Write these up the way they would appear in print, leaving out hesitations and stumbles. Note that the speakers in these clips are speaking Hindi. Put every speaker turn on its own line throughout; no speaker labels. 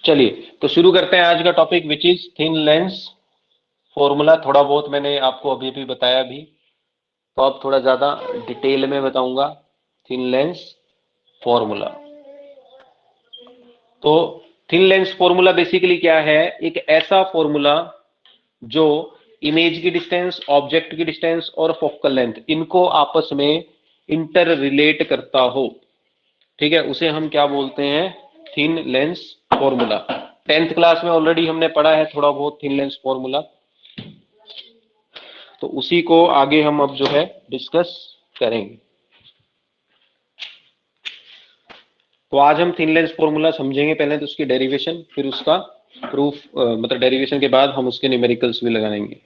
चलिए तो शुरू करते हैं आज का topic which is thin lens formula. थोड़ा बहुत मैंने आपको अभी भी बताया भी, तो अब थोड़ा ज्यादा डिटेल में बताऊंगा थिन लेंस फॉर्मूला। तो थिन लेंस फॉर्मूला बेसिकली क्या है? एक ऐसा फॉर्मूला जो इमेज की डिस्टेंस, ऑब्जेक्ट की डिस्टेंस और फोकल लेंथ इनको आपस में इंटर रिलेट करता हो, ठीक है, उसे हम क्या बोलते हैं? Thin lens formula. 10th class में ऑलरेडी हमने पढ़ा है थोड़ा बहुत थिन लेंस फॉर्मूला, तो उसी को आगे हम अब जो है डिस्कस करेंगे। तो आज हम थिन लेंस फॉर्मूला समझेंगे, पहले तो उसकी डेरिवेशन, फिर उसका प्रूफ, मतलब डेरिवेशन के बाद हम उसके न्यूमेरिकल्स भी लगाएंगे।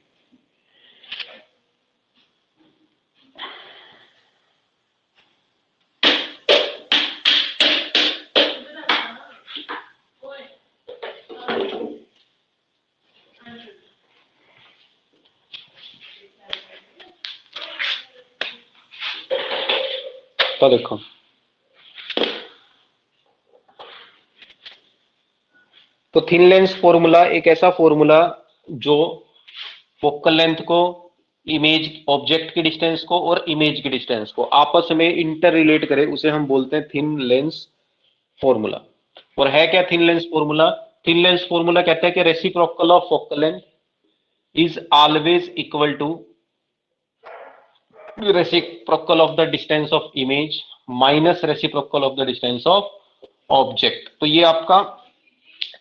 तो देखो, तो थिन लेंस फॉर्मूला एक ऐसा फॉर्मूला जो फोकल लेंथ को, इमेज ऑब्जेक्ट की डिस्टेंस को और इमेज की डिस्टेंस को आपस में इंटर रिलेट करे, उसे हम बोलते हैं थिन लेंस फॉर्मूला। और है क्या thin lens formula? Thin lens formula कहता है कि reciprocal of focal length is always equal to reciprocal of the distance of image minus reciprocal of the distance of object. तो ये आपका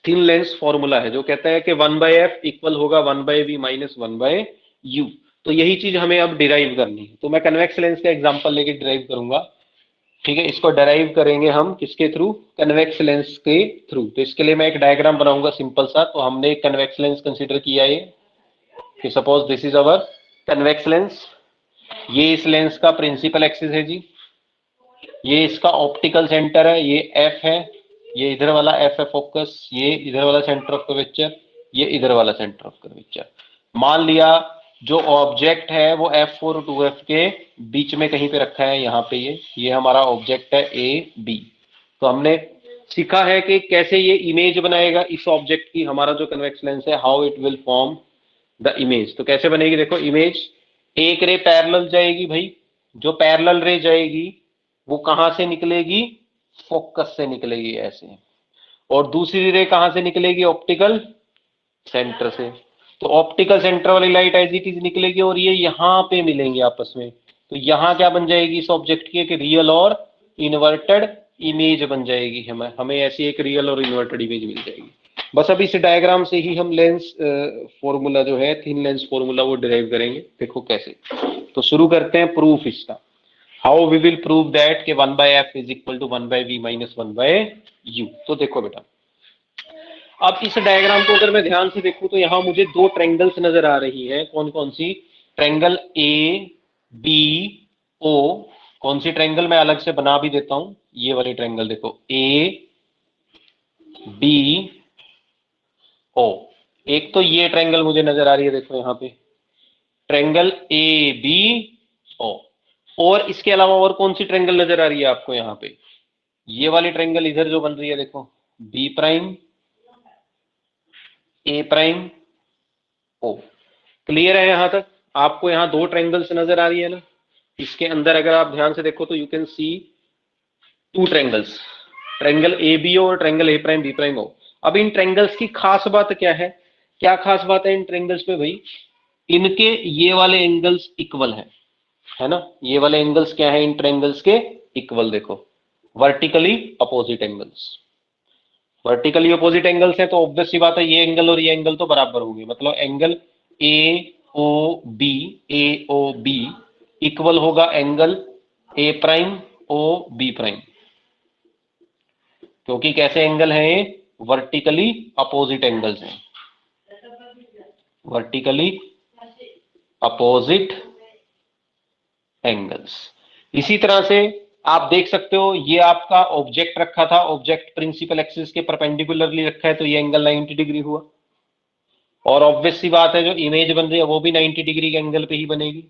थिन लेंस फॉर्मूला है जो कहता है कि 1/f इक्वल होगा 1/v माइनस 1/u। तो यही चीज हमें अब डिराइव करनी है। तो मैं कन्वेक्स लेंस का एग्जांपल लेके डिराइव करूंगा, ठीक है। इसको डिराइव करेंगे हम किसके थ्रू? कन्वेक्स लेंस के थ्रू। तो इसके लिए मैं एक डायग्राम बनाऊंगा सिंपल सा। तो हमने एक कन्वेक्स लेंस कंसीडर किया है कि suppose this is our convex lens. ये इस लेंस का प्रिंसिपल एक्सिस है जी, ये इसका ऑप्टिकल सेंटर है, ये एफ है, ये इधर वाला एफ है फोकस, ये इधर वाला सेंटर ऑफ कर्वेचर, ये इधर वाला सेंटर ऑफ कर्वेचर। मान लिया जो ऑब्जेक्ट है वो F4 और 2F के बीच में कहीं पे रखा है, यहाँ पे ये हमारा ऑब्जेक्ट है AB। तो हमने सीखा है कि कैसे ये इमेज बनाएगा इस ऑब्जेक्ट की, हमारा जो कन्वेक्स लेंस है, how it will form the image. तो कैसे बनेगी? देखो, इमेज एक रे पैरेलल जाएगी भाई, जो पैरेलल रे जाएगी वो कहां से निकलेगी? फोकस से निकलेगी ऐसे। और दूसरी रे कहां से निकलेगी? ऑप्टिकल सेंटर से। तो ऑप्टिकल सेंटर वाली लाइट एज इट इज निकलेगी और ये यहां पे मिलेंगे आपस में। तो यहां क्या बन जाएगी इस ऑब्जेक्ट की? कि रियल और इन्वर्टेड इमेज बन जाएगी। हमें ऐसी एक रियल और इन्वर्टेड इमेज मिल जाएगी। बस अब इस डायग्राम से ही हम लेंस फॉर्मूला जो है, थिन लेंस फॉर्मूला, वो डिराइव करेंगे। देखो कैसे। तो शुरू करते हैं प्रूफ इसका। How we will prove that कि 1/f is equal to 1/v minus 1/u। तो देखो बेटा, अब इस डायग्राम को अगर मैं ध्यान से देखूं तो यहां मुझे दो ट्रायंगल्स नजर आ रही हैं। कौन कौन सी? Triangle ABO। कौन सी ट्रायंगल? मैं अलग से बना भी देता हूं। ये वाली ट्रायंगल देखो, ABO। एक तो ये ट्रायंगल मुझे नजर आ रही है, देखो यहां पे ट्रायंगल ABO। और इसके अलावा और कौन सी ट्रायंगल नजर आ रही है आपको यहाँ पे? ये वाली ट्रायंगल इधर जो बन रही है, देखो, B prime A prime O। Clear है यहां तक? आपको यहां दो ट्रायंगल्स नजर आ रही है ना। इसके अंदर अगर आप ध्यान से देखो तो you can see two triangles, triangle ABO और triangle A prime B prime O। अब इन ट्रायंगल्स की खास बात क्या है? क्या खास बात है इन ट्रायंगल्स पे भाई? इनके ये वाले एंगल्स इक्वल है ना। ये वाले एंगल्स क्या है इन ट्रायंगल्स के? इक्वल। देखो, vertically opposite angles. Vertically opposite angles है तो ऑब्वियस सी बात है ये एंगल और ये एंगल तो बराबर होंगे। मतलब एंगल AOB इक्वल होगा angle A prime OB prime. क्योंकि कैसे एंगल है ये? वर्टिकली अपोजिट एंगल्स हैं, वर्टिकली अपोजिट एंगल्स। इसी तरह से आप देख सकते हो, ये आपका ऑब्जेक्ट रखा था, ऑब्जेक्ट प्रिंसिपल एक्सिस के परपेंडिकुलरली रखा है, तो ये एंगल 90 डिग्री हुआ। और ऑब्वियस सी बात है जो इमेज बन रही है वो भी 90 डिग्री के एंगल पे ही बनेगी,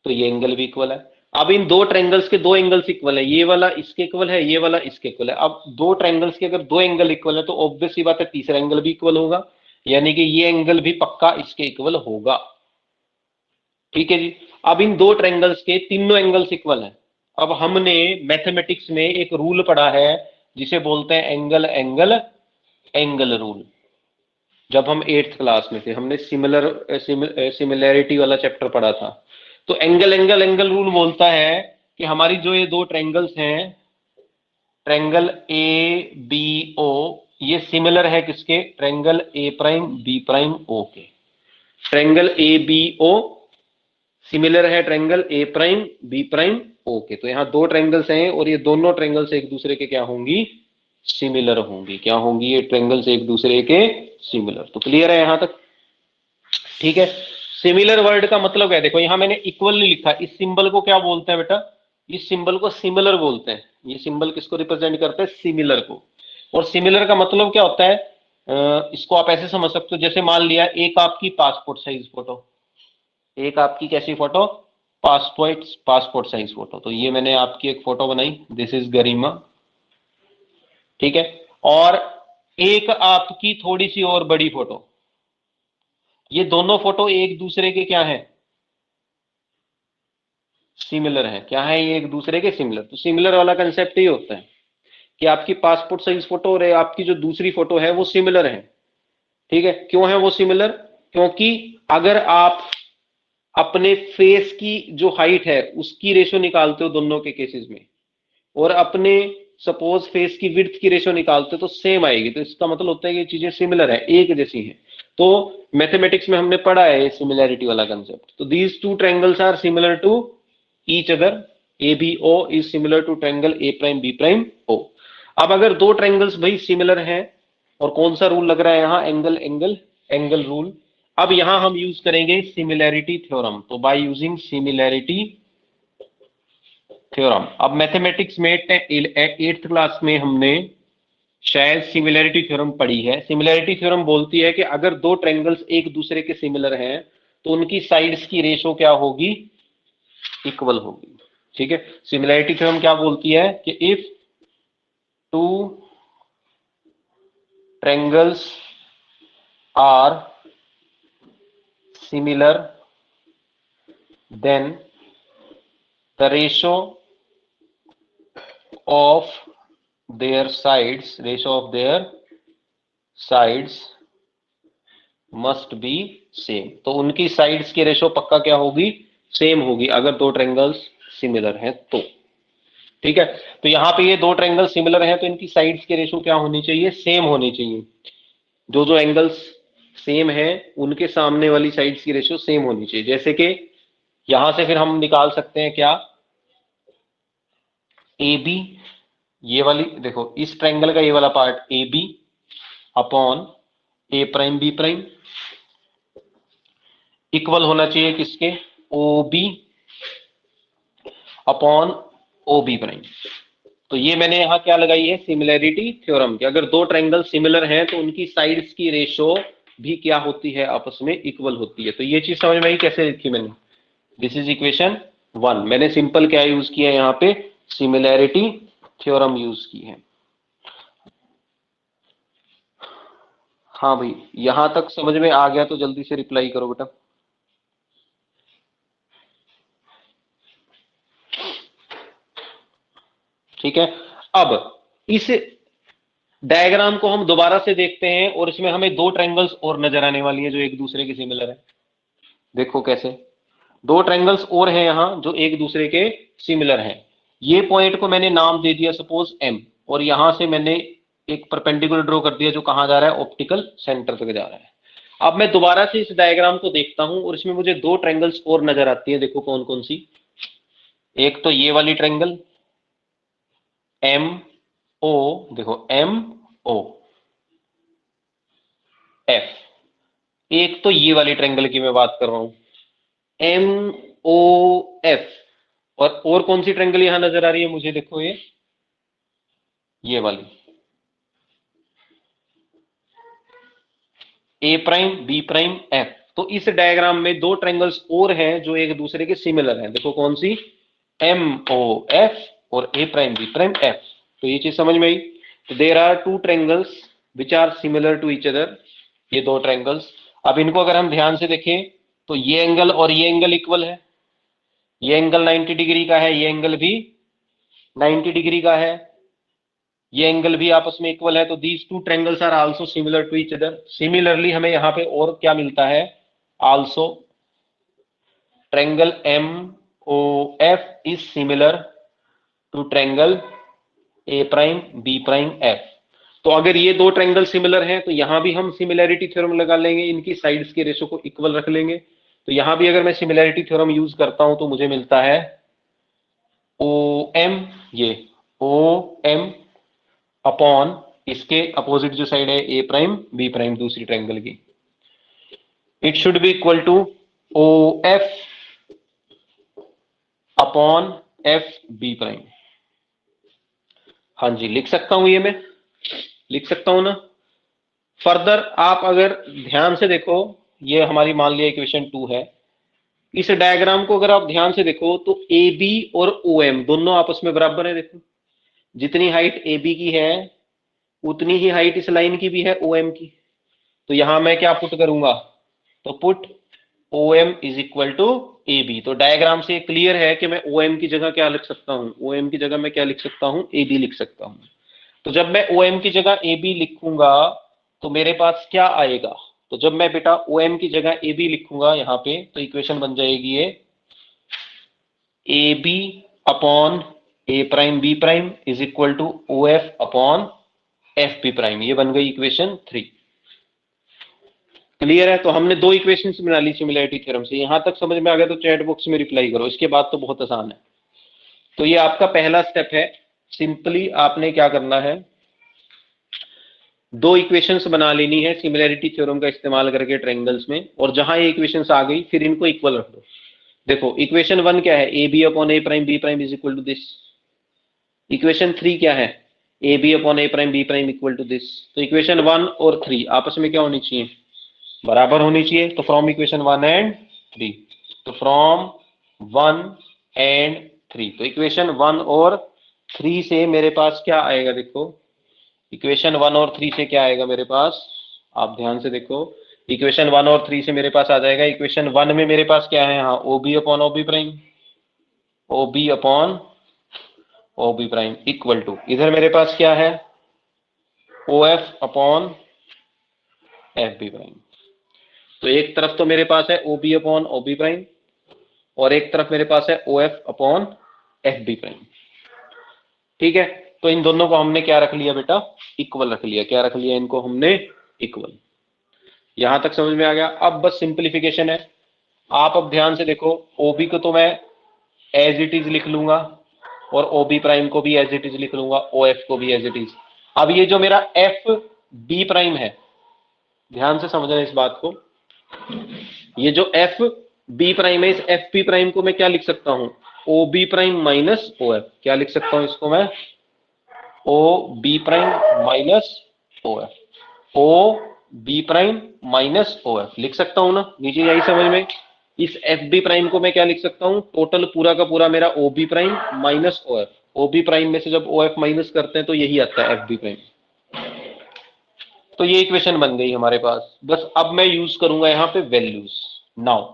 तो ये एंगल भी इक्वल है। अब इन दो ट्रायंगल्स के दो एंगल्स इक्वल है, ये वाला इसके इक्वल है, ये वाला इसके इक्वल है। अब दो ट्रायंगल्स के अगर दो एंगल इक्वल है तो ऑब्वियस सी बात है तीसरा एंगल भी इक्वल होगा, यानी कि ये एंगल भी पक्का इसके इक्वल होगा। ठीक है जी। अब इन दो ट्रायंगल्स के तीनों एंगल्स इक्वल हैं। अब हमने मैथमेटिक्स में एक रूल पढ़ा है जिसे बोलते हैं एंगल एंगल एंगल रूल। जब हम 8th क्लास में थे हमने सिमिलैरिटी वाला चैप्टर पढ़ा था। तो एंगल एंगल एंगल रूल बोलता है कि हमारी जो ये दो ट्रायंगल्स हैं, ट्रायंगल ए बी ओ, ये सिमिलर है किसके, triangle A prime B prime O के। Triangle A B O similar है triangle A prime B prime O के। तो यहां दो ट्रायंगल्स हैं और ये दोनों ट्रायंगल्स एक दूसरे के क्या होंगी, सिमिलर होंगी। क्या होंगी, ये ट्रायंगल्स एक दूसरे के सिमिलर। तो क्लियर है यहां तक? ठीक है। सिमिलर वर्ड का मतलब है, देखो यहां मैंने इक्वल नहीं लिखा, इस सिंबल को क्या बोलते हैं बेटा, इस सिंबल को सिमिलर बोलते हैं। ये सिंबल किसको रिप्रेजेंट करते हैं, सिमिलर को। और सिमिलर का मतलब क्या होता है, इसको आप ऐसे समझ सकते हो, जैसे मान लिया एक आपकी पासपोर्ट साइज फोटो, एक आपकी कैसी फोटो, पासपोर्ट साइज फोटो। तो ये मैंने आपकी एक फोटो बनाई, दिस इज गरिमा, ठीक है। और एक आपकी थोड़ी सी और बड़ी फोटो, ये दोनों फोटो एक दूसरे के क्या है, सिमिलर है। क्या है, ये एक दूसरे के सिमिलर। तो सिमिलर वाला कंसेप्ट ये होता है कि आपकी पासपोर्ट साइज फोटो और आपकी जो दूसरी फोटो है वो सिमिलर है। ठीक है, क्यों है वो सिमिलर, क्योंकि अगर आप अपने फेस की जो हाइट है उसकी रेशो निकालते हो दोनों के केसेस में, और अपने सपोज फेस की विड्थ की रेशो निकालते हो तो सेम आएगी। तो इसका मतलब होता है कि ये चीजें सिमिलर है, एक जैसी हैं। तो मैथमेटिक्स में हमने पढ़ा है सिमिलैरिटी वाला कंसेप्ट। तो these two triangles are similar to each other, A B O is similar to triangle A prime B prime O. अब अगर दो ट्रायंगल्स भाई सिमिलर हैं, और कौन सा रूल लग रहा है यहां, एंगल एंगल एंगल रूल। अब यहां हम यूज करेंगे सिमिलैरिटी थ्योरम। तो बाय यूजिंग सिमिलैरिटी थ्योरम, अब मैथमेटिक्स में 8th क्लास में हमने शायद सिमिलैरिटी थ्योरम पढ़ी है। सिमिलैरिटी थ्योरम बोलती है कि अगर दो ट्रायंगल्स एक दूसरे के सिमिलर हैं तो उनकी साइड्स की रेशो क्या होगी, इक्वल होगी। ठीक है, सिमिलैरिटी थ्योरम क्या बोलती है कि if two triangles are similar then the ratio of their sides must be same। तो उनकी साइड्स की रेशो पक्का क्या होगी, सेम होगी, अगर दो ट्रायंगल्स सिमिलर हैं तो। ठीक है, तो यहां पे ये दो ट्रायंगल सिमिलर हैं तो इनकी साइड्स की रेशो क्या होनी चाहिए, सेम होनी चाहिए। जो जो एंगल्स सेम है उनके सामने वाली साइड्स की रेशो सेम होनी चाहिए। जैसे कि यहां से फिर हम निकाल सकते हैं क्या, ए बी, ये वाली देखो इस ट्रायंगल का ये वाला part A B upon A prime B prime equal होना चाहिए किसके, O B upon O B prime. तो ये मैंने यहां क्या लगाई है, सिमिलैरिटी थ्योरम, कि अगर दो ट्रायंगल सिमिलर हैं तो उनकी साइड्स की रेशो भी क्या होती है, आपस में इक्वल होती है। तो ये चीज समझ में आई कैसे लिखी मैंने, दिस इज इक्वेशन 1। मैंने सिंपल क्या यूज किया है यहां पे, सिमिलैरिटी थ्योरम यूज की है। हाँ भाई, यहां तक समझ में आ गया तो जल्दी से रिप्लाई करो बेटा। ठीक है, अब इस डायग्राम को हम दोबारा से देखते हैं और इसमें हमें दो ट्रायंगल्स और नजर आने वाली है जो एक दूसरे के सिमिलर है। देखो कैसे, दो ट्रायंगल्स और हैं यहां जो एक दूसरे के सिमिलर हैं। ये पॉइंट को मैंने नाम दे दिया सपोज एम, और यहां से मैंने एक परपेंडिकुलर ड्रॉ कर दिया जो कहां जा रहा है, ऑप्टिकल सेंटर तक जा रहा है। अब मैं दोबारा से इस डायग्राम को देखता हूं और इसमें मुझे दो ट्रायंगल्स और नजर आती है। देखो कौन कौन सी, एक तो ये वाली ट्रायंगल एम ओ, देखो एम ओ एफ, एक तो ये वाली ट्रायंगल की मैं बात कर रहा हूं एम ओ एफ। और कौन सी ट्रायंगल यहां नजर आ रही है मुझे, देखो ये वाली ए प्राइम बी प्राइम एफ। तो इस डायग्राम में दो ट्रायंगल्स और हैं जो एक दूसरे के सिमिलर हैं। देखो कौन सी, एम ओ एफ और A prime B prime F. तो ये चीज समझ में आई। तो there are two triangles which are similar to each other, ये दो ट्रायंगल्स। अब इनको अगर हम ध्यान से देखें तो ये एंगल और ये एंगल इक्वल है, ये एंगल 90 डिग्री का है, ये एंगल भी 90 डिग्री का है, ये एंगल भी आपस में इक्वल है। तो these two triangles are also similar to each other. Similarly हमें यहाँ पे और क्या मिलता है, also triangle M O F is similar to triangle A prime B prime F. तो अगर ये दो ट्रायंगल सिमिलर हैं तो यहां भी हम सिमिलैरिटी थ्योरम लगा लेंगे, इनकी साइड्स के रेशो को इक्वल रख लेंगे। तो यहां भी अगर मैं सिमिलैरिटी थ्योरम यूज करता हूं तो मुझे मिलता है ओ एम, ये ओ एम अपॉन इसके अपोजिट जो साइड है ए प्राइम बी प्राइम दूसरी ट्रायंगल की, it should be equal to O F upon F B prime. हाँ जी, लिख सकता हूं, ये मैं लिख सकता हूं ना। फर्दर आप अगर ध्यान से देखो, ये हमारी मान लिया इक्वेशन 2 है। इस डायग्राम को अगर आप ध्यान से देखो तो ए बी और ओ एम दोनों आपस में बराबर है। देखो जितनी हाइट ए बी की है उतनी ही हाइट इस लाइन की भी है ओ एम की। तो यहां मैं क्या पुट करूंगा, तो put O M is equal to A B. तो डायग्राम से क्लियर है कि मैं ओ एम की जगह क्या लिख सकता हूं, ओ एम की जगह मैं क्या लिख सकता हूं, ए बी लिख सकता हूं। तो जब मैं ओ एम की जगह ए बी लिखूंगा तो मेरे पास क्या आएगा, तो जब मैं बेटा ओ एम की जगह ए बी लिखूंगा यहां पे तो इक्वेशन बन जाएगी ये A B upon A prime B prime is equal to O F upon F B prime. ये बन गई इक्वेशन 3। क्लियर है। तो हमने दो इक्वेशन बना ली सिमिलैरिटी थ्योरम से। यहां तक समझ में आ गया तो चैट बॉक्स में रिप्लाई करो, इसके बाद तो बहुत आसान है। तो ये आपका पहला स्टेप है। सिंपली आपने क्या करना है, दो इक्वेशंस बना लेनी है सिमिलैरिटी थ्योरम का इस्तेमाल करके ट्रायंगल्स में, और जहां ये इक्वेशंस आ गई फिर इनको इक्वल रख दो। देखो इक्वेशन 1 क्या है, A B upon A prime B prime is equal to this. Equation 3 क्या है, A B upon A prime B prime equal to this. तो इक्वेशन 1 और 3 आपस में क्या होनी चाहिए, बराबर होनी चाहिए। तो फ्रॉम इक्वेशन 1 एंड 3, तो फ्रॉम 1 एंड 3, तो इक्वेशन 1 और 3 से मेरे पास क्या आएगा, देखो इक्वेशन 1 और 3 से क्या आएगा मेरे पास, आप ध्यान से देखो। इक्वेशन 1 और 3 से मेरे पास आ जाएगा, इक्वेशन 1 में मेरे पास क्या है, यहाँ O B upon O B prime, O B upon O B prime equal to, इधर मेरे पास क्या है, O F upon F B prime. तो एक तरफ तो मेरे पास है O B upon O B prime और एक तरफ मेरे पास है O F upon F B prime. ठीक है। तो इन दोनों को हमने क्या रख लिया बेटा, इक्वल रख लिया। क्या रख लिया, इनको हमने इक्वल। यहां तक समझ में आ गया। अब बस सिंप्लीफिकेशन है। आप अब ध्यान से देखो, ओबी को तो मैं एज इट इज लिख लूंगा और ओबी प्राइम को भी एज इट इज लिख लूंगा, ओ एफ को भी एज इट इज। अब ये जो मेरा एफ बी प्राइम है, ध्यान से समझना इस बात को, ये जो एफ बी प्राइम है, इस एफ बी प्राइम को मैं क्या लिख सकता हूं, O B prime minus O F. क्या लिख सकता हूं इसको मैं, O B prime minus O F, O B prime minus O F लिख सकता हूं ना, नीचे यही समझ में। इस एफ बी प्राइम को मैं क्या लिख सकता हूं, टोटल पूरा का पूरा मेरा O B prime minus O F. O B prime में से जब ओ एफ माइनस करते हैं तो यही आता है एफ बी प्राइम। तो ये इक्वेशन बन गई हमारे पास। बस अब मैं यूज करूंगा यहां पे वैल्यूज। नाउ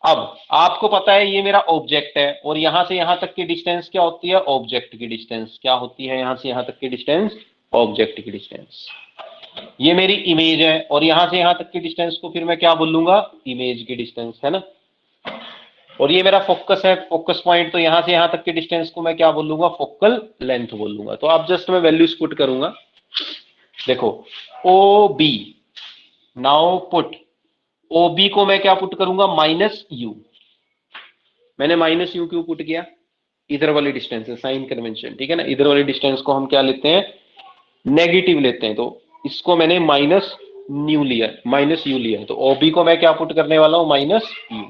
अब आपको पता है ये मेरा ऑब्जेक्ट है और यहां से यहां तक की डिस्टेंस क्या होती है, ऑब्जेक्ट की डिस्टेंस। क्या होती है यहां से यहां तक की डिस्टेंस, ऑब्जेक्ट की डिस्टेंस। ये मेरी इमेज है और यहां से यहां तक की डिस्टेंस को फिर मैं क्या बोलूंगा, इमेज की डिस्टेंस, है ना। और ये मेरा फोकस है, फोकस पॉइंट, तो यहां से यहां तक की डिस्टेंस को मैं क्या बोलूंगा, फोकल लेंथ बोलूंगा। तो अब जस्ट मैं वैल्यूज पुट करूंगा। देखो O B, now put O B को मैं क्या पुट करूंगा, माइनस यू। मैंने माइनस यू क्यों पुट किया, इधर वाली डिस्टेंस है, साइन कन्वेंशन, ठीक है ना। इधर वाली डिस्टेंस को हम क्या लेते हैं, नेगेटिव लेते हैं, तो इसको मैंने माइनस न्यू लिया, माइनस यू लिया। तो ओबी को मैं क्या पुट करने वाला हूं, माइनस यू।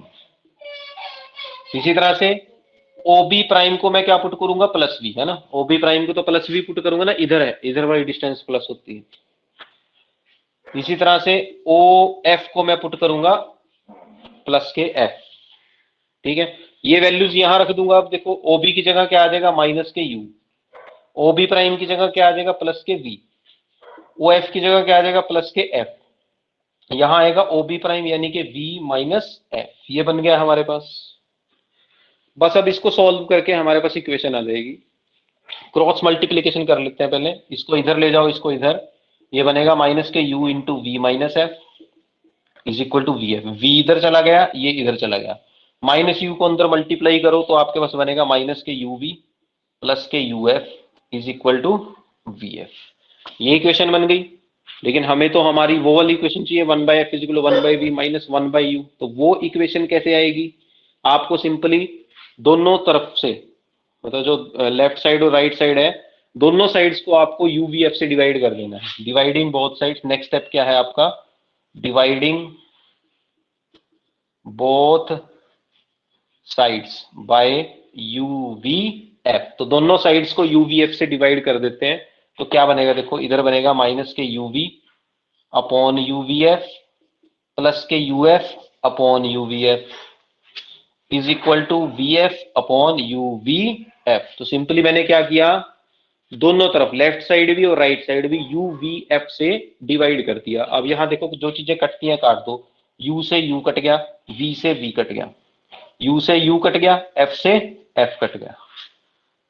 इसी तरह से ओबी प्राइम को मैं क्या पुट करूंगा, प्लस वी, है ना। ओबी प्राइम को तो प्लस वी पुट करूंगा ना, इधर है, इधर वाली डिस्टेंस प्लस होती है। इसी तरह से ओ एफ को मैं पुट करूंगा प्लस के एफ, ठीक है। ये वैल्यूज यहां रख दूंगा। अब देखो ओबी की जगह क्या आ जाएगा, माइनस के यू। ओबी प्राइम की जगह क्या आ जाएगा, प्लस के वी। ओ एफ की जगह क्या आ जाएगा, प्लस के एफ। यहां आएगा ओबी प्राइम यानी कि वी माइनस एफ। ये बन गया हमारे पास। बस अब इसको सॉल्व करके हमारे पास इक्वेशन आ जाएगी। क्रॉस मल्टीप्लीकेशन कर लेते हैं पहले। इसको इधर ले जाओ, इसको इधर। ये बनेगा माइनस के u into v minus f is equal to we f. V इधर चला गया, ये इधर चला गया। माइनस यू को अंदर मल्टीप्लाई करो तो आपके पास बनेगा माइनस के यू वी प्लस के you f is equal to we f. ये इक्वेशन बन गई। लेकिन हमें तो हमारी वो वाली इक्वेशन चाहिए, one by f is equal one by v minus one by u. तो वो इक्वेशन कैसे आएगी, आपको सिंपली दोनों तरफ से, मतलब जो लेफ्ट साइड और राइट साइड है, दोनों साइड्स को आपको यू वी एफ से डिवाइड कर देना है। Dividing both sides. Next step क्या है आपका, dividing both sides by you V F. तो दोनों साइड्स को यू वी एफ से डिवाइड कर देते हैं। तो क्या बनेगा, देखो इधर बनेगा माइनस के you V upon U V F plus के you F upon U V F is equal to we F upon U V F. तो सिंपली मैंने क्या किया, दोनों तरफ लेफ्ट साइड भी और राइट साइड भी यू वी एफ से डिवाइड कर दिया। अब यहां देखो जो चीजें कटती हैं काट दो। यू से यू कट गया, वी से वी कट गया, यू से यू कट गया, एफ से एफ कट गया।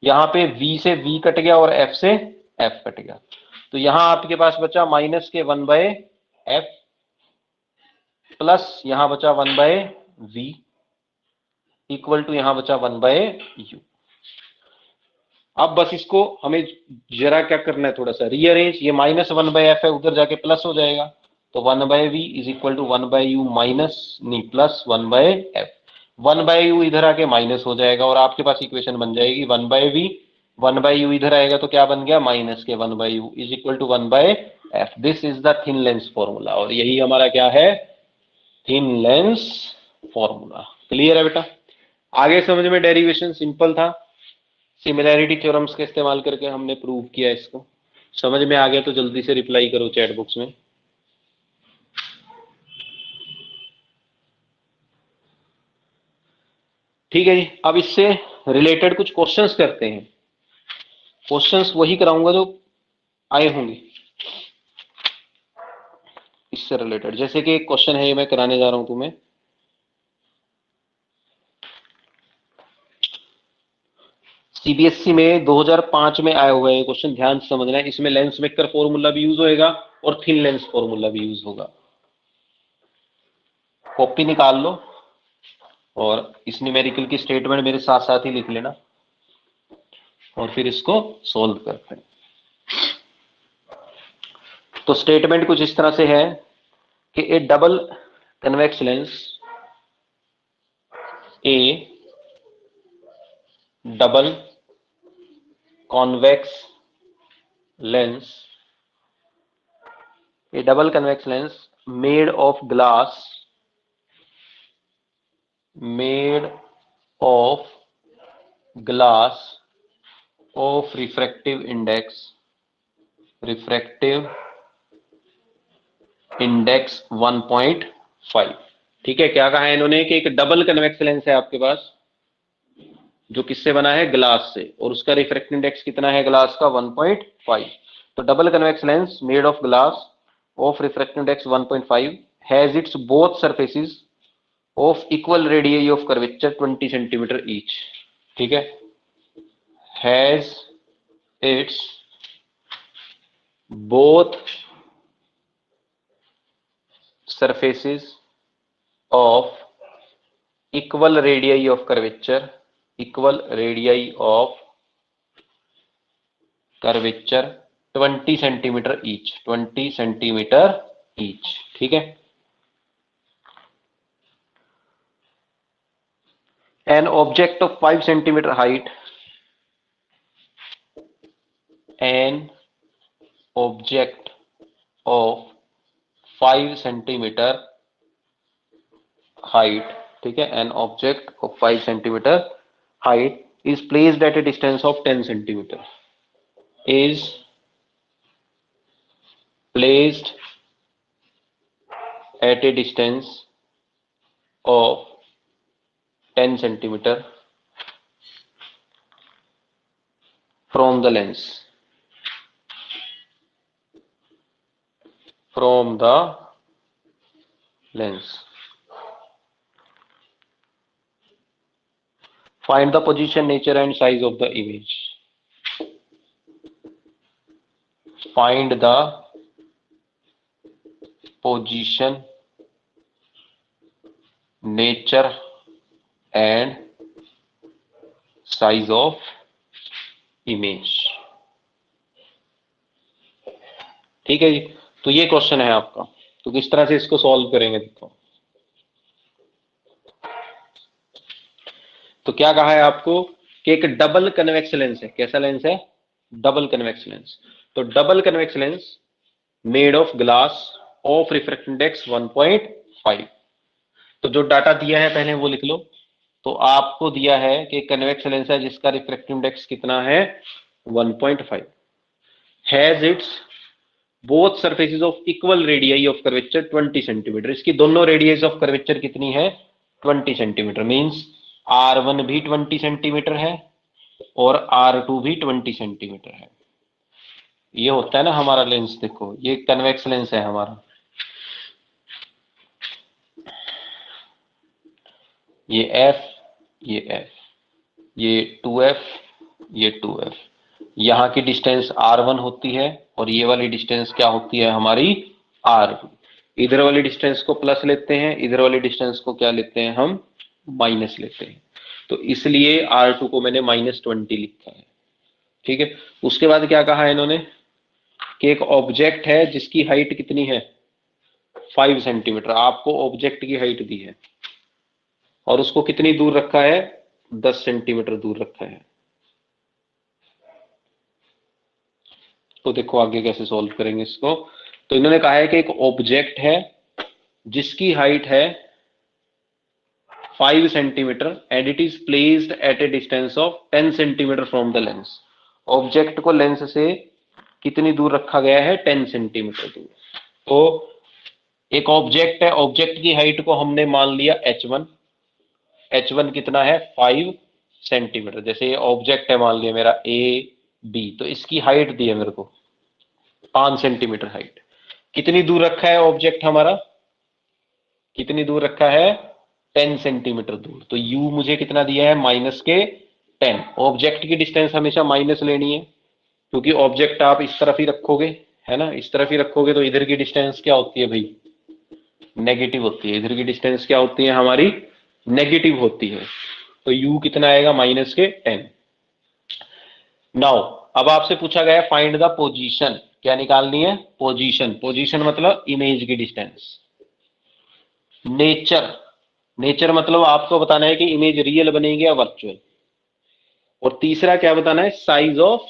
यहां पे वी से वी कट गया और एफ से एफ कट गया। तो यहां आपके पास बचा माइनस के वन बाय एफ प्लस यहां बचा one by v equal to यहां बचा वन बाय यू। अब बस इसको हमें जरा क्या करना है, थोड़ा सा रीअरेंज। ये माइनस वन बाय एफ है, उधर जाके प्लस हो जाएगा। तो one by V is equal to one by U minus नहीं plus one by F. One by you इधर आके माइनस हो जाएगा और आपके पास इक्वेशन बन जाएगी one by v. One by you इधर आएगा तो क्या बन गया, माइनस के one by u is equal to one by f. This is the thin lens formula. और यही हमारा क्या है, थिन लेंस फॉर्मूला। क्लियर है बेटा। आगे समझ में डेरिवेशन सिंपल था। सिमिलैरिटी थ्योरम्स का इस्तेमाल करके हमने प्रूव किया इसको। समझ में आ गया तो जल्दी से रिप्लाई करो चैट बॉक्स में। ठीक है जी। अब इससे रिलेटेड कुछ क्वेश्चंस करते हैं। क्वेश्चंस वही कराऊंगा जो आए होंगे इससे रिलेटेड। जैसे कि एक क्वेश्चन है, ये मैं कराने जा रहा हूं तुम्हें। सीबीएसई में 2005 में आया हुआ है क्वेश्चन, ध्यान से समझना है। इसमें लेंस मेकर फॉर्मूला भी यूज होएगा और थिन लेंस फॉर्मूला भी यूज होगा। कॉपी निकाल लो और इस न्यूमेरिकल की स्टेटमेंट मेरे साथ साथ ही लिख लेना और फिर इसको सोल्व करते हैं। तो स्टेटमेंट कुछ इस तरह से है कि A double convex lens, A double convex lens, a double convex lens made of glass, made of glass of refractive index 1.5। ठीक है, क्या कहा है इन्होंने कि एक डबल कन्वेक्स लेंस है आपके पास जो किससे बना है, ग्लास से, और उसका रिफ्रैक्टिव इंडेक्स कितना है ग्लास का, 1.5। तो double convex lens made of glass of refractive index 1.5 has its both surfaces of equal radius of curvature 20 centimetre each. ठीक है, has its both surfaces of equal radii of curvature, equal radii of curvature 20 centimetre each, 20 centimetre each. ठीक है, an object of 5 centimeter height, an object of 5 centimeter height, ठीक है, an object of 5 centimeter height is placed at a distance of 10 centimeter, is placed at a distance of 10 centimetre from the lens, from the lens. Find the position, nature and size of the image. Find the position, nature and size of image. ठीक है जी, तो ये क्वेश्चन है आपका। तो किस तरह से इसको सॉल्व करेंगे देखो। तो क्या कहा है आपको कि एक डबल कन्वेक्स लेंस है। कैसा लेंस है? Double convex lens. तो double convex lens made of glass of refractive index 1.5। तो जो डाटा दिया है पहले वो लिख लो। तो आपको दिया है कि कन्वेक्स लेंस है जिसका रिफ्रैक्टिव इंडेक्स कितना है? 1.5। Has its both surfaces of equal radii of curvature 20 centimetre. इसकी दोनों रेडियस ऑफ कर्वेचर कितनी है? 20 सेंटीमीटर। मींस R1 भी 20 सेंटीमीटर है और R2 भी 20 सेंटीमीटर है। ये होता है ना हमारा लेंस। देखो ये कन्वेक्स लेंस है हमारा। ये F, ये F, ये 2F, ये 2F। यहाँ की डिस्टेंस R1 होती है और ये वाली डिस्टेंस क्या होती है हमारी? R2। इधर वाली डिस्टेंस को प्लस लेते हैं, इधर वाली डिस्टेंस को क्या लेते हैं हम? माइनस लेते हैं। तो इसलिए R2 को मैंने -20 लिखा है। ठीक है। उसके बाद क्या कहा है इन्होंने कि एक ऑब्जेक्ट है जिसकी हाइट कितनी है? 5 सेंटीमीटर। आपको ऑब्जेक्ट की हाइट दी है और उसको कितनी दूर रखा है? 10 सेंटीमीटर दूर रखा है। तो देखो आगे कैसे सॉल्व करेंगे इसको। तो इन्होंने कहा है कि एक ऑब्जेक्ट है जिसकी हाइट है 5 centimetre and it is placed at A distance of 10 centimetre from the lens. Object को लेंस से कितनी दूर रखा गया है? 10 सेंटीमीटर दूर। तो एक ऑब्जेक्ट है, ऑब्जेक्ट की हाइट को हमने मान लिया h1। h1 कितना है? 5 सेंटीमीटर। जैसे ये ऑब्जेक्ट है मान लिया मेरा AB, तो इसकी हाइट दी है मेरे को 5 सेंटीमीटर हाइट। कितनी दूर रखा है ऑब्जेक्ट हमारा? कितनी दूर रखा है? 10 सेंटीमीटर दूर। तो u मुझे कितना दिया है? -10। ऑब्जेक्ट की डिस्टेंस हमेशा माइनस लेनी है क्योंकि ऑब्जेक्ट आप इस तरफ ही रखोगे, है ना, इस तरफ ही रखोगे तो इधर की डिस्टेंस क्या होती है भाई? नेगेटिव होती है। इधर की डिस्टेंस क्या होती है हमारी? नेगेटिव होती है। तो u कितना आएगा? -10। नाउ अब आपसे पूछा गया फाइंड द पोजीशन। क्या निकालनी है? पोजीशन। पोजीशन मतलब इमेज की डिस्टेंस। नेचर, नेचर मतलब आपको बताना है कि इमेज रियल बनेगी या वर्चुअल। और तीसरा क्या बताना है? साइज ऑफ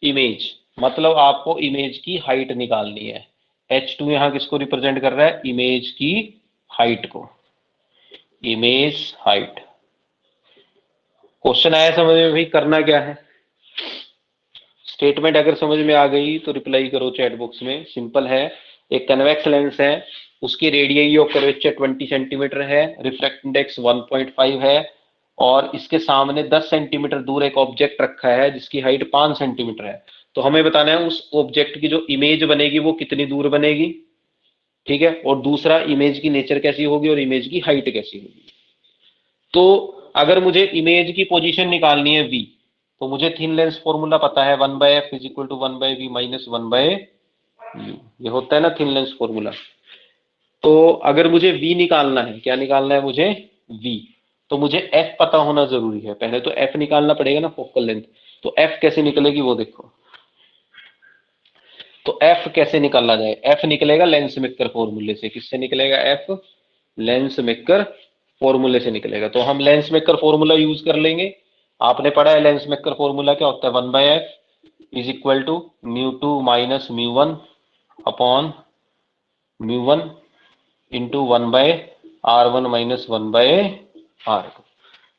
इमेज, मतलब आपको इमेज की हाइट निकालनी है। H2 यहां किसको रिप्रेजेंट कर रहा है? इमेज की हाइट को। Image height. क्वेश्चन आया समझ में भाई? करना क्या है? स्टेटमेंट अगर समझ में आ गई तो रिप्लाई करो चैट बॉक्स में। सिंपल है। एक कन्वेक्स लेंस है, उसकी रेडियस ऑफ कर्वेचर 20 सेंटीमीटर है, रिफ्रैक्टिव इंडेक्स 1.5 है और इसके सामने 10 सेंटीमीटर दूर एक ऑब्जेक्ट रखा है जिसकी हाइट 5 सेंटीमीटर है। तो हमें बताना है उस ऑब्जेक्ट की जो इमेज बनेगी वो कितनी दूर बनेगी। ठीक है। और दूसरा, इमेज की नेचर कैसी होगी और इमेज की हाइट कैसी होगी। तो अगर मुझे इमेज की पोजीशन निकालनी है v, तो मुझे थिन लेंस फॉर्मूला पता है 1/f = 1/v - 1/u। ये होता है ना थिन लेंस फॉर्मूला। तो अगर मुझे v निकालना है, क्या निकालना है मुझे? v। तो मुझे f पता होना जरूरी है। पहले तो f निकालना पड़ेगा ना, फोकल लेंथ। तो f कैसे निकलेगी वो देखो। तो f कैसे निकाला जाए? f निकलेगा लेंस मेकर फॉर्मूले से। किससे निकलेगा f? लेंस मेकर फॉर्मूले से निकलेगा। तो हम लेंस मेकर फॉर्मूला यूज कर लेंगे। आपने पढ़ा है लेंस मेकर फॉर्मूला क्या होता है? 1/f = μ2 - μ1 upon μ1 into 1/r1 - 1/r2।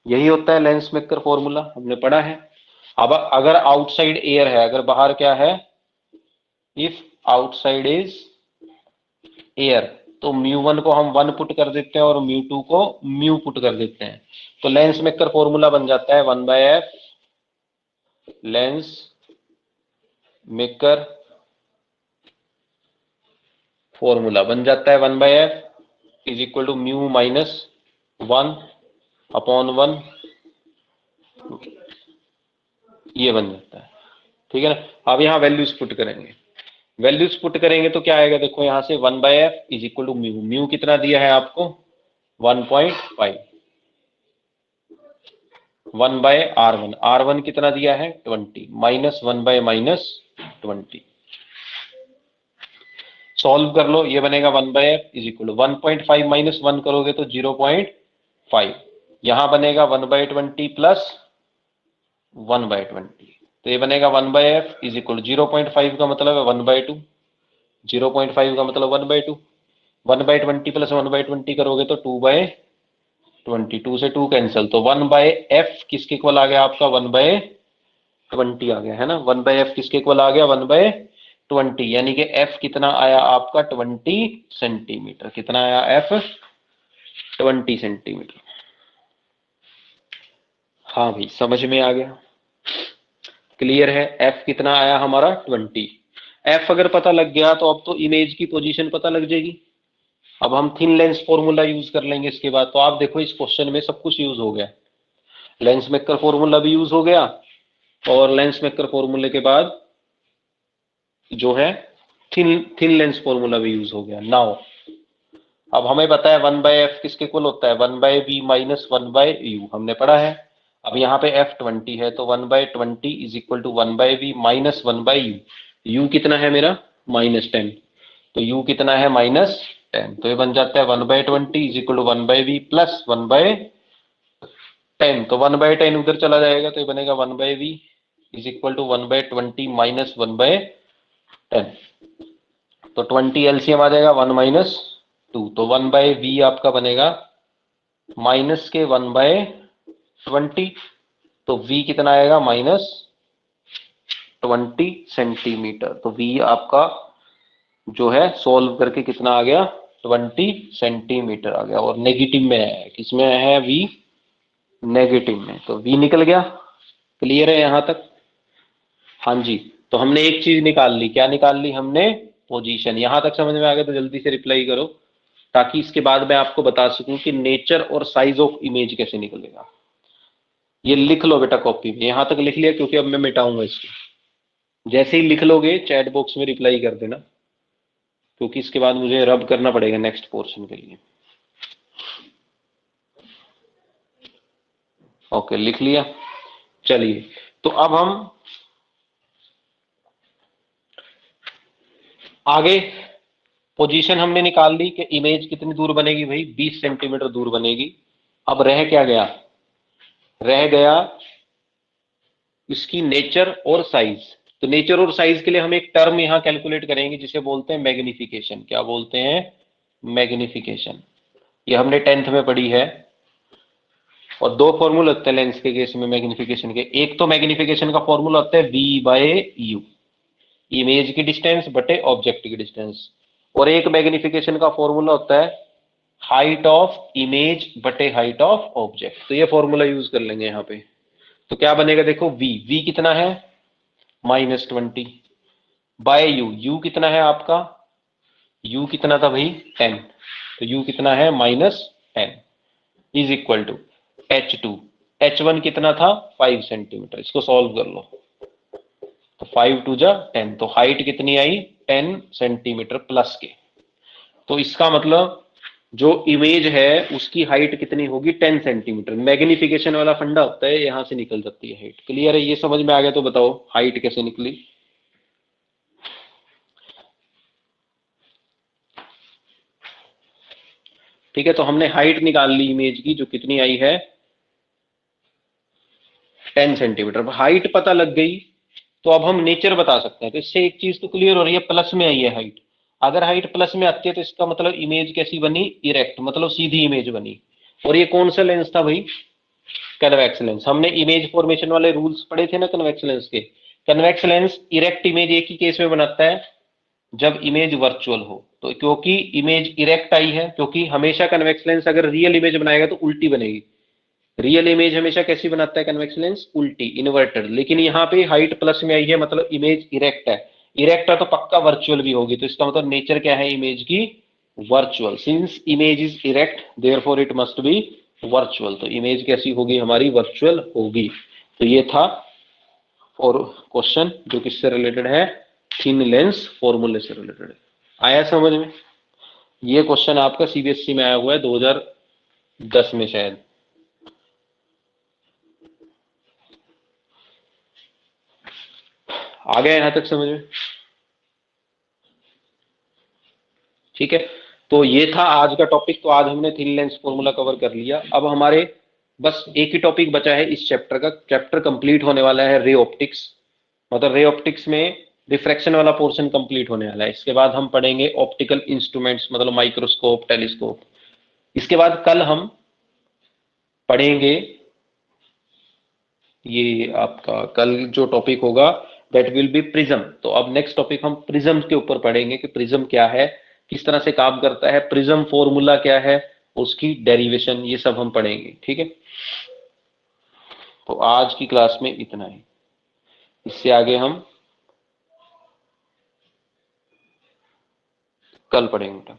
यही होता है लेंस मेकर फॉर्मूला, हमने पढ़ा है। अब अगर आउटसाइड एयर है, अगर बाहर क्या है? इफ आउटसाइड इज एयर, तो म्यू1 को हम 1 पुट कर देते हैं और म्यू2 को म्यू पुट कर देते हैं, तो लेंस मेकर फॉर्मूला बन जाता है 1/f लेंस मेकर फॉर्मूला बन जाता है 1/f is equal to mu minus 1/1, ये बन जाता है। ठीक है ना। अब यहाँ वैल्यूज पुट करेंगे, वैल्यूज पुट करेंगे तो क्या आएगा, देखो यहाँ से 1/f is equal to mu, mu कितना दिया है आपको 1.5, 1/r1, r1 कितना दिया है 20, -1/-20, सॉल्व कर लो, ये बनेगा 1/f is equal to 1.5 minus 1 करोगे तो 0.5, यहां बनेगा 1/20 प्लस 1/20, तो ये बनेगा 1/f इज इक्वल टू 0.5 का मतलब है 1/2, 0.5 का मतलब 1/2, 1/20 प्लस 1/20 करोगे तो 2/20, 2 से 2 कैंसिल, तो 1/f किसके इक्वल आ गया आपका 1/20 आ गया है ना, 1/f किसके इक्वल आ गया 1/20, यानी कि f कितना आया आपका 20 सेंटीमीटर, कितना आया f 20 सेंटीमीटर। हाँ भाई समझ में आ गया, क्लियर है, f कितना आया हमारा 20, f अगर पता लग गया तो अब तो इमेज की पोजीशन पता लग जाएगी। अब हम थिन लेंस फॉर्मूला यूज कर लेंगे इसके बाद, तो आप देखो इस क्वेश्चन में सब कुछ यूज हो गया, लेंस मेकर फॉर्मूला भी यूज हो गया और लेंस मेकर फॉर्मूले के बाद जो है थिन लेंस फॉर्मूला भी यूज हो गया। नाउ अब हमें पता है 1/f किसके इक्वल होता है 1/v माइनस 1/u, हमने पढ़ा है। अब यहाँ पे f 20 है तो 1/20 is equal to 1/v minus 1/u, u कितना है मेरा -10, तो u कितना है -10, तो ये बन जाता है 1/20 is equal to 1/v plus 1/10, तो 1/10 उधर चला जाएगा तो ये बनेगा 1/v is equal to 1/20 minus 1/10, तो 20 एलसीएम आ जाएगा 1 - 2, तो 1/v आपका बनेगा माइनस के 1/20, तो v कितना आएगा -20 सेंटीमीटर, तो v आपका जो है सॉल्व करके कितना आ गया 20 सेंटीमीटर आ गया, और नेगेटिव में है, किसमें है v नेगेटिव में, तो v निकल गया। क्लियर है यहां तक? हाँ जी, तो हमने एक चीज निकाल ली, क्या निकाल ली हमने पोजीशन। यहां तक समझ में आ गया तो जल्दी से रिप्लाई करो, ताकि इसके बाद मैं आपको बता सकूं कि नेचर और साइज ऑफ इमेज कैसे निकलेगा। ये लिख लो बेटा कॉपी में, यहां तक लिख लिया क्योंकि अब मैं मिटाऊंगा इसको, जैसे ही लिख लोगे चैट बॉक्स में रिप्लाई कर देना, क्योंकि इसके बाद मुझे रब करना पड़ेगा नेक्स्ट पोर्शन के लिए। ओके लिख लिया, चलिए तो अब हम आगे पोजीशन हमने निकाल ली कि इमेज कितनी दूर बनेगी भाई 20 सेंटीमीटर दूर बनेगी। अब रह क्या गया, रह गया इसकी नेचर और साइज। तो नेचर और साइज के लिए हम एक टर्म यहां कैलकुलेट करेंगे जिसे बोलते हैं मैग्निफिकेशन। क्या बोलते हैं? मैग्निफिकेशन। ये हमने 10th में पढ़ी है, और दो फॉर्मूला होते हैं लेंस के केस में मैग्निफिकेशन के। एक तो मैग्निफिकेशन का फॉर्मूला होता है v/u, इमेज की डिस्टेंस बटे ऑब्जेक्ट की डिस्टेंस, और एक मैग्निफिकेशन का फॉर्मूला होता है हाइट ऑफ इमेज बटे हाइट ऑफ ऑब्जेक्ट। तो ये फॉर्मूला यूज कर लेंगे यहाँ पे। तो क्या बनेगा देखो, v कितना है -20 बाय u कितना है आपका, u कितना था भाई 10, तो u कितना है -10 is equal to h2, h1 कितना था 5 सेंटीमीटर। इसको सॉल्व कर लो, तो 5 2 जा 10, तो हाइट कितनी आई 10 सेंटीमीटर प्लस के। तो इसका मतलब जो इमेज है उसकी हाइट कितनी होगी 10 सेंटीमीटर। मैग्निफिकेशन वाला फंडा होता है, यहां से निकल जाती है हाइट। क्लियर है? ये समझ में आ गया तो बताओ हाइट कैसे निकली। ठीक है, तो हमने हाइट निकाल ली इमेज की, जो कितनी आई है 10 सेंटीमीटर। हाइट पता लग गई तो अब हम नेचर बता सकते हैं। तो इससे एक चीज तो क्लियर हो रही है, प्लस में आई है हाइट। अगर हाइट प्लस में आती है तो इसका मतलब इमेज कैसी बनी, इरेक्ट, मतलब सीधी इमेज बनी। और ये कौन सा लेंस था भाई, कन्वेक्स लेंस। हमने इमेज फॉर्मेशन वाले रूल्स पढ़े थे ना कन्वेक्स लेंस के। कन्वेक्स लेंस इरेक्ट इमेज एक ही केस में बनाता है, जब इमेज वर्चुअल हो। तो क्योंकि इमेज इरेक्ट आई है, क्योंकि हमेशा कन्वेक्स लेंस अगर रियल इमेज बनाएगा तो उल्टी बनेगी। रियल इमेज हमेशा कैसी बनाता है कन्वेक्स लेंस? उल्टी, इन्वर्टेड। लेकिन यहाँ पे हाइट प्लस में आई है, मतलब इमेज इरेक्ट है। इरेक्ट है तो पक्का वर्चुअल भी होगी, तो इसका मतलब नेचर क्या है इमेज की? Virtual. Since image is erect therefore it must be virtual, तो इमेज कैसी होगी हमारी? वर्चुअल होगी। तो ये था और क्वेश्चन जो किससे रिलेटेड है? थिन लेंस फॉर्मूले से रिलेटेड है। आया समझ में? ये क्वेश्चन आपका सीबीएसई में आया हुआ है 2010 में शायद। आ गया यहां तक समझ में? ठीक है, तो ये था आज का टॉपिक। तो आज हमने थिन लेंस फॉर्मूला कवर कर लिया। अब हमारे बस एक ही टॉपिक बचा है इस चैप्टर का। चैप्टर कंप्लीट होने वाला है रे ऑप्टिक्स, मतलब रे ऑप्टिक्स में रिफ्रैक्शन वाला पोर्शन कंप्लीट होने वाला है। इसके बाद हम पढ़ेंगे ऑप्टिकल इंस्ट्रूमेंट्स, मतलब माइक्रोस्कोप, टेलीस्कोप। इसके बाद कल हम पढ़ेंगे, ये आपका कल जो टॉपिक होगा दैट विल बी प्रिज्म। तो अब नेक्स्ट टॉपिक हम प्रिज्म के ऊपर पढ़ेंगे कि प्रिज्म क्या है, किस तरह से काम करता है, प्रिज्म फॉर्मूला क्या है, उसकी डेरिवेशन, ये सब हम पढ़ेंगे। ठीक है, तो आज की क्लास में इतना ही। इससे आगे हम कल पढ़ेंगे।